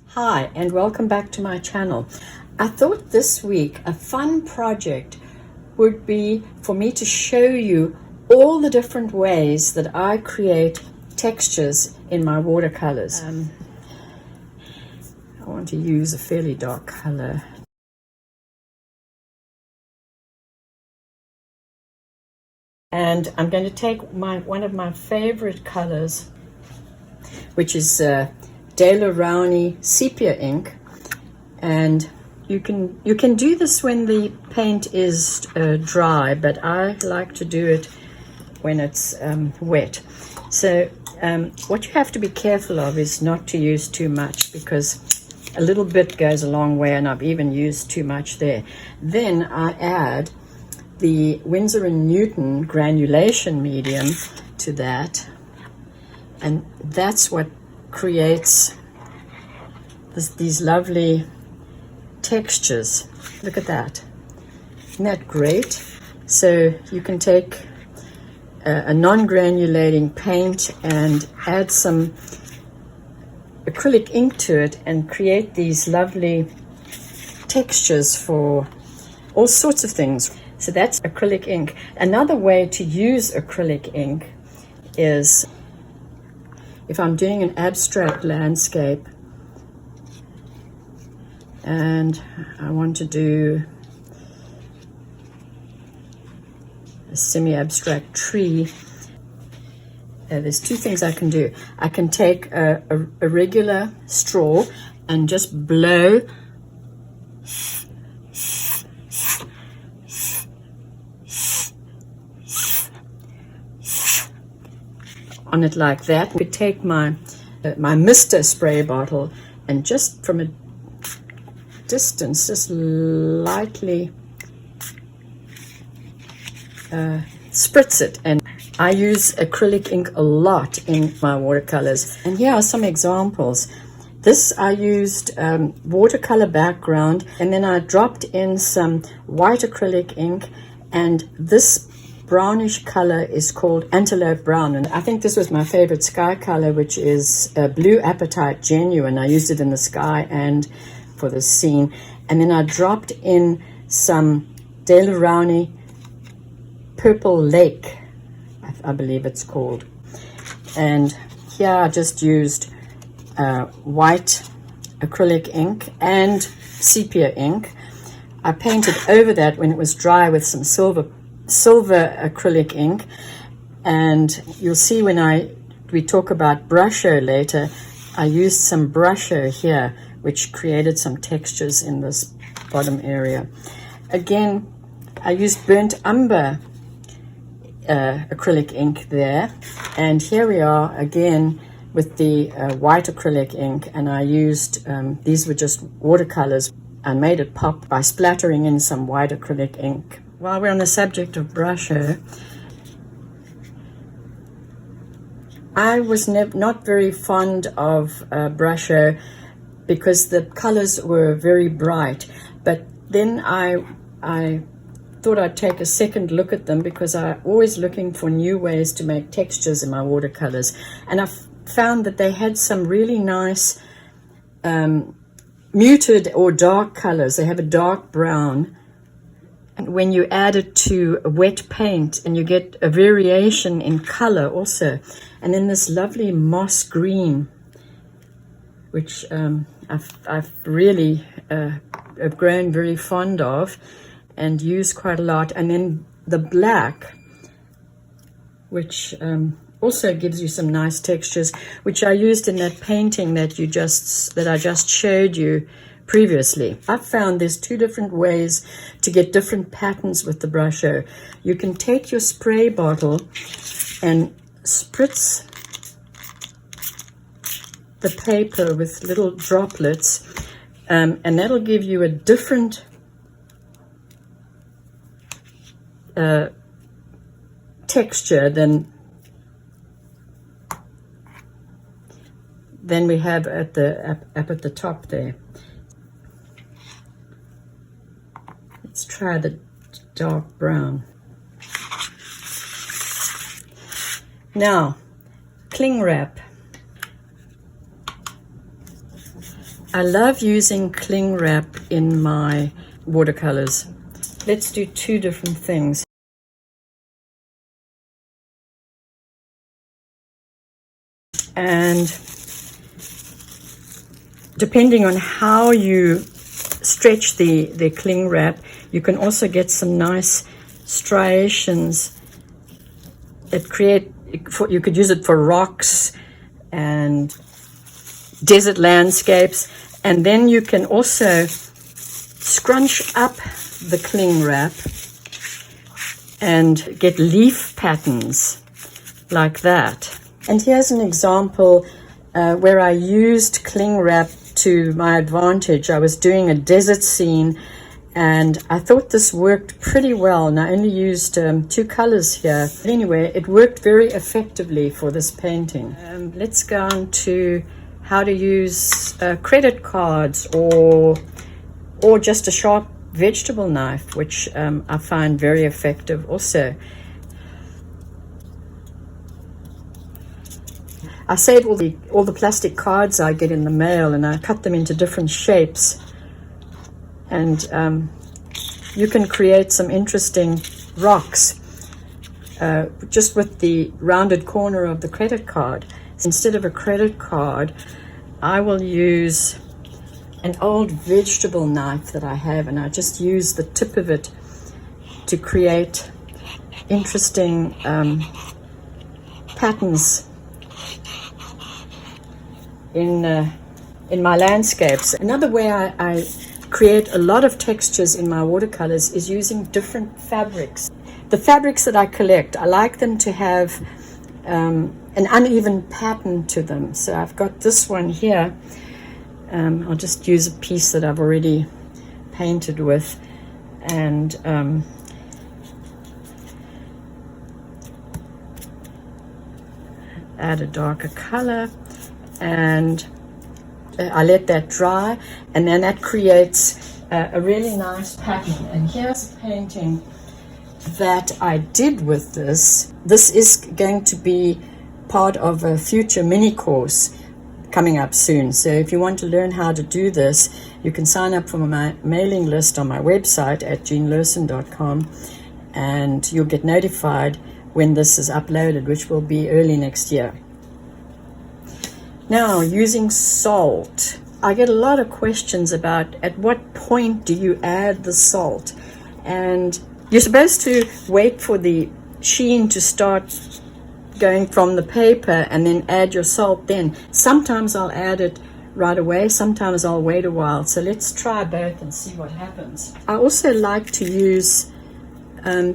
Hi, and welcome back to my channel. I thought this week a fun project would be for me to show you all the different ways that I create textures in my watercolors. I want to use a fairly dark color. And I'm going to take one of my favorite colors, which is Daler-Rowney sepia ink, and you can do this when the paint is dry, but I like to do it when it's wet. So what you have to be careful of is not to use too much, because a little bit goes a long way, and I've even used too much there. Then I add the Winsor & Newton granulation medium to that, and that's what creates these lovely textures. Look at that. Isn't that great? So you can take a non-granulating paint and add some acrylic ink to it and create these lovely textures for all sorts of things. So that's acrylic ink. Another way to use acrylic ink is if I'm doing an abstract landscape and I want to do a semi-abstract tree, there's two things I can do. I can take a regular straw and just blow on it like that. I could take my mister spray bottle and just from a distance just lightly spritz it. And I use acrylic ink a lot in my watercolors, and here are some examples. This I used watercolor background, and then I dropped in some white acrylic ink, and this brownish color is called antelope brown, and I think this was my favorite sky color, which is blue apatite genuine. I used it in the sky and for the scene. And then I dropped in some Daler-Rowney purple lake, I believe it's called, and here I just used white acrylic ink and sepia ink. I painted over that when it was dry with some silver acrylic ink, and you'll see when we talk about brusho later, I used some brusho here, which created some textures in this bottom area. Again, I used burnt umber acrylic ink there, and here we are again with the white acrylic ink, and I used these were just watercolors. I made it pop by splattering in some white acrylic ink. While we're on the subject of brusho, I was not very fond of brusho because the colors were very bright, but then I thought I'd take a second look at them, because I'm always looking for new ways to make textures in my watercolors, and I found that they had some really nice muted or dark colors. They have a dark brown, and when you add it to a wet paint, and you get a variation in color also. And then this lovely moss green, which I've really have grown very fond of and use quite a lot. And then the black, which also gives you some nice textures, which I used in that painting that I just showed you previously. I've found there's two different ways to get different patterns with the brusho. You can take your spray bottle and spritz the paper with little droplets, and that'll give you a different texture than we have up at the top there. Let's try the dark brown. Now, cling wrap. I love using cling wrap in my watercolors. Let's do two different things. And depending on how you stretch the cling wrap, you can also get some nice striations that create, you could use it for rocks and desert landscapes. And then you can also scrunch up the cling wrap and get leaf patterns like that. And here's an example where I used cling wrap to my advantage. I was doing a desert scene and I thought this worked pretty well, and I only used two colors here. But anyway, it worked very effectively for this painting. Let's go on to how to use credit cards or just a sharp vegetable knife, which I find very effective also. I save all the plastic cards I get in the mail, and I cut them into different shapes, and you can create some interesting rocks just with the rounded corner of the credit card. Instead of a credit card, I will use an old vegetable knife that I have, and I just use the tip of it to create interesting patterns in my landscapes. Another way I create a lot of textures in my watercolors is using different fabrics. The fabrics that I collect, I like them to have an uneven pattern to them. So I've got this one here. I'll just use a piece that I've already painted with, and add a darker color, and I let that dry, and then that creates a really nice pattern. And here's a painting that I did with this. This is going to be part of a future mini course coming up soon. So if you want to learn how to do this, you can sign up for my mailing list on my website at jeanlerson.com, and you'll get notified when this is uploaded, which will be early next year. Now, using salt. I get a lot of questions about at what point do you add the salt? And you're supposed to wait for the sheen to start going from the paper and then add your salt then. Sometimes I'll add it right away, sometimes I'll wait a while. So let's try both and see what happens. I also like to use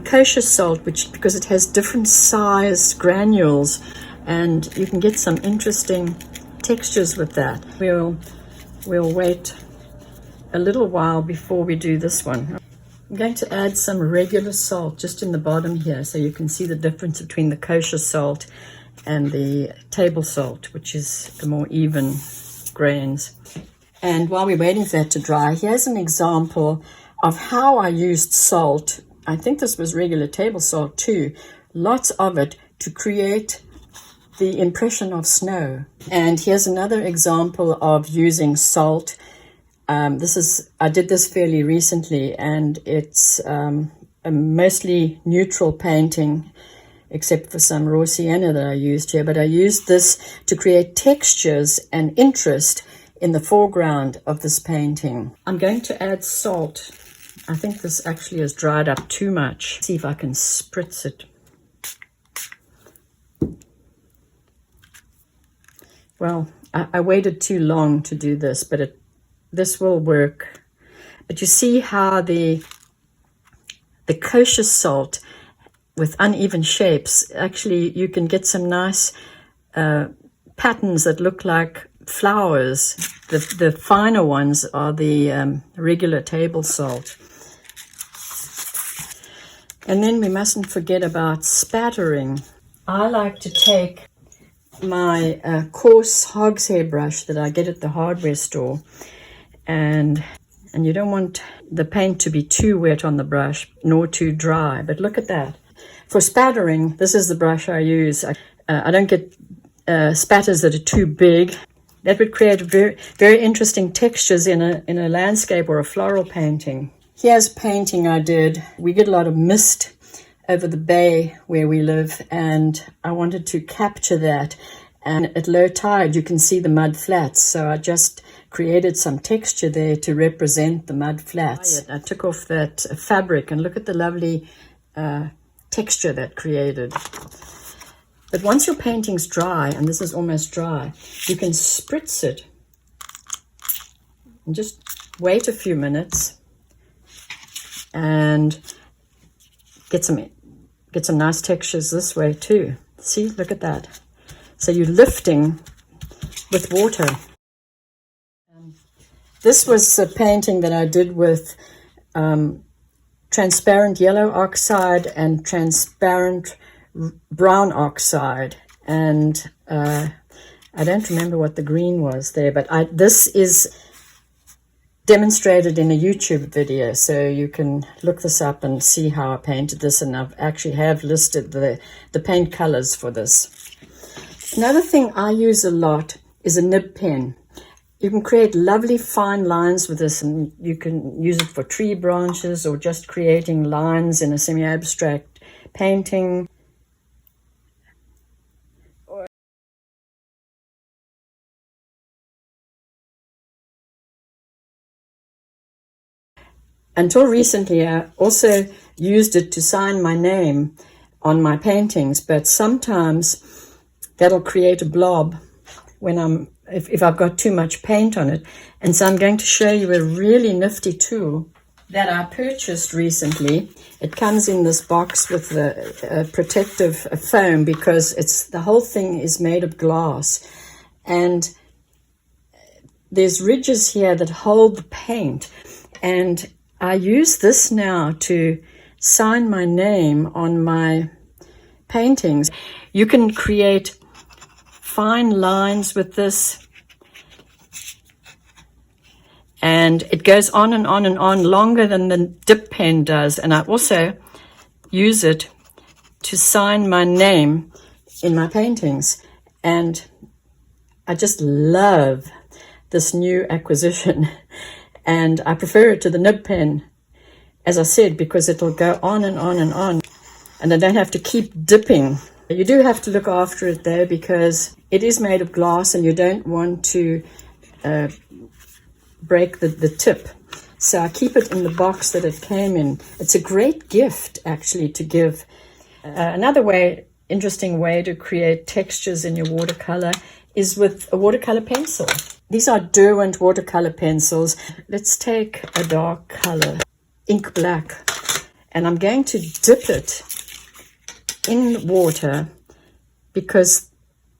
kosher salt, because it has different sized granules, and you can get some interesting textures with that. We'll wait a little while before we do this one. I'm going to add some regular salt just in the bottom here, so you can see the difference between the kosher salt and the table salt, which is the more even grains. And while we're waiting for that to dry, here's an example of how I used salt. I think this was regular table salt too, lots of it, to create the impression of snow. And here's another example of using salt. I did this fairly recently, and it's a mostly neutral painting, except for some raw sienna that I used here. But I used this to create textures and interest in the foreground of this painting. I'm going to add salt. I think this actually has dried up too much. See if I can spritz it. Well, I waited too long to do this, but this will work. But you see how the kosher salt with uneven shapes, actually you can get some nice patterns that look like flowers. The finer ones are the regular table salt. And then we mustn't forget about spattering. I like to take my coarse hogshair brush that I get at the hardware store, and you don't want the paint to be too wet on the brush nor too dry, but look at that. For spattering, this is the brush I use. I don't get spatters that are too big. That would create very, very interesting textures in a landscape or a floral painting. Here's a painting I did. We get a lot of mist over the bay where we live, and I wanted to capture that. And at low tide, you can see the mud flats. So I just created some texture there to represent the mud flats. I took off that fabric, and look at the lovely texture that created. But once your painting's dry, and this is almost dry, you can spritz it and just wait a few minutes and get some nice textures this way too. See, look at that. So you're lifting with water. This was a painting that I did with transparent yellow oxide and transparent brown oxide, and I don't remember what the green was there, but this is demonstrated in a YouTube video, so you can look this up and see how I painted this, and I've actually have listed the paint colors for this. Another thing I use a lot is a nib pen. You can create lovely fine lines with this, and you can use it for tree branches or just creating lines in a semi-abstract painting. Until recently, I also used it to sign my name on my paintings, but sometimes that'll create a blob when if I've got too much paint on it. And so I'm going to show you a really nifty tool that I purchased recently. It comes in this box with the protective foam, because the whole thing is made of glass, and there's ridges here that hold the paint, and I use this now to sign my name on my paintings. You can create fine lines with this, and it goes on and on and on, longer than the dip pen does. And I also use it to sign my name in my paintings, and I just love this new acquisition. And I prefer it to the nib pen, as I said, because it'll go on and on and on, and I don't have to keep dipping. You do have to look after it though, because it is made of glass and you don't want to break the tip. So I keep it in the box that it came in. It's a great gift actually to give. Another interesting way to create textures in your watercolor is with a watercolor pencil. These are Derwent watercolor pencils. Let's take a dark color, ink black, and I'm going to dip it in water, because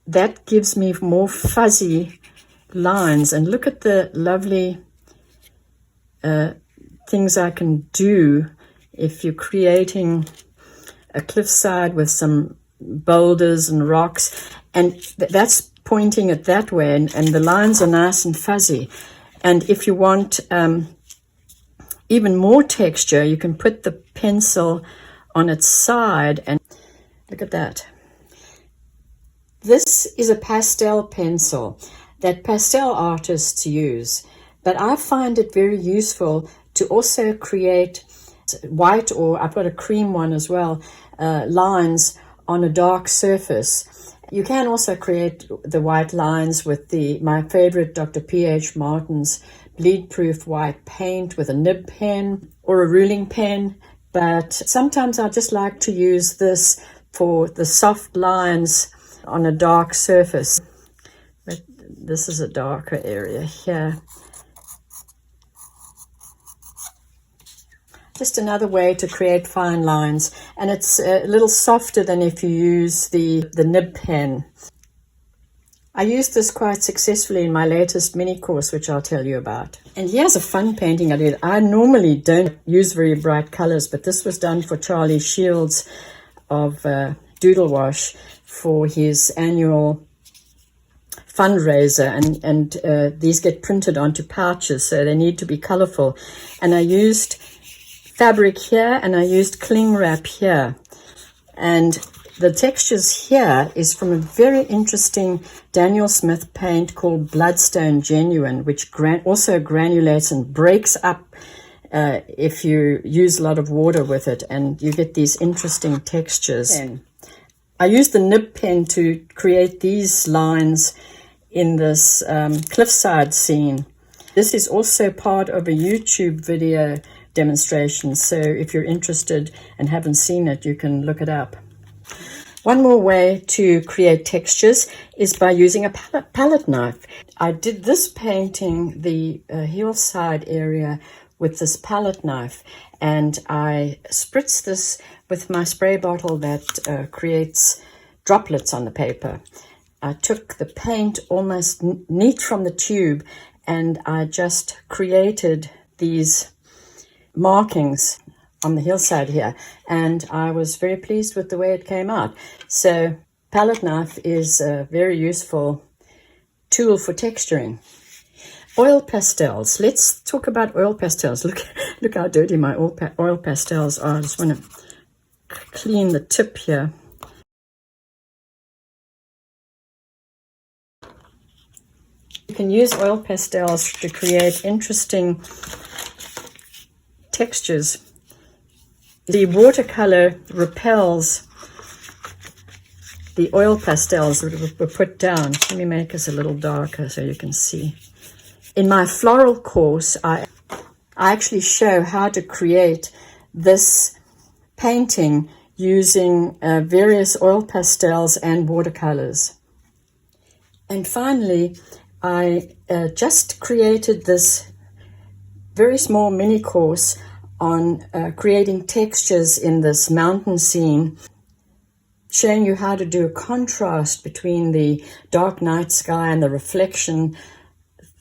that gives me more fuzzy lines. And look at the lovely things I can do if you're creating a cliffside with some boulders and rocks, and that's pointing it that way, and the lines are nice and fuzzy. And if you want even more texture, you can put the pencil on its side, and look at that. This is a pastel pencil that pastel artists use, but I find it very useful to also create white, or I've got a cream one as well, lines on a dark surface. You can also create the white lines with my favorite Dr. P.H. Martin's bleed-proof white paint with a nib pen or a ruling pen, but sometimes I just like to use this for the soft lines on a dark surface. But this is a darker area here. Just another way to create fine lines, and it's a little softer than if you use the nib pen. I used this quite successfully in my latest mini course, which I'll tell you about. And here's a fun painting I did. I normally don't use very bright colors, but this was done for Charlie Shields of Doodle Wash for his annual fundraiser, and these get printed onto pouches, so they need to be colorful. And I used fabric here, and I used cling wrap here, and The textures here is from a very interesting Daniel Smith paint called Bloodstone Genuine, which also granulates and breaks up if you use a lot of water with it, and you get these interesting textures. I used the nib pen to create these lines in this cliffside scene. This is also part of a YouTube video demonstration, so if you're interested and haven't seen it, you can look it up. One more way to create textures is by using a palette knife. I did this painting, the hillside area, with this palette knife, and I spritzed this with my spray bottle that creates droplets on the paper. I took the paint almost neat from the tube, and I just created these markings on the hillside here, and I was very pleased with the way it came out. So palette knife is a very useful tool for texturing. Oil pastels. Let's talk about oil pastels. Look how dirty my oil pastels are. I just want to clean the tip here. You can use oil pastels to create interesting textures. The watercolor repels the oil pastels that were put down. Let me make this a little darker so you can see. In my floral course, I actually show how to create this painting using various oil pastels and watercolors. And finally, I just created this very small mini course on creating textures in this mountain scene, showing you how to do a contrast between the dark night sky and the reflection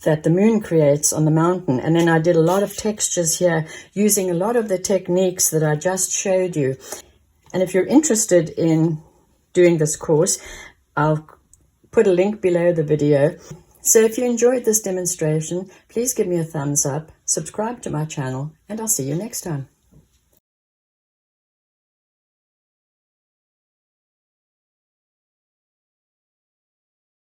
that the moon creates on the mountain. And then I did a lot of textures here using a lot of the techniques that I just showed you. And if you're interested in doing this course, I'll put a link below the video. So if you enjoyed this demonstration, please give me a thumbs up, subscribe to my channel, and I'll see you next time.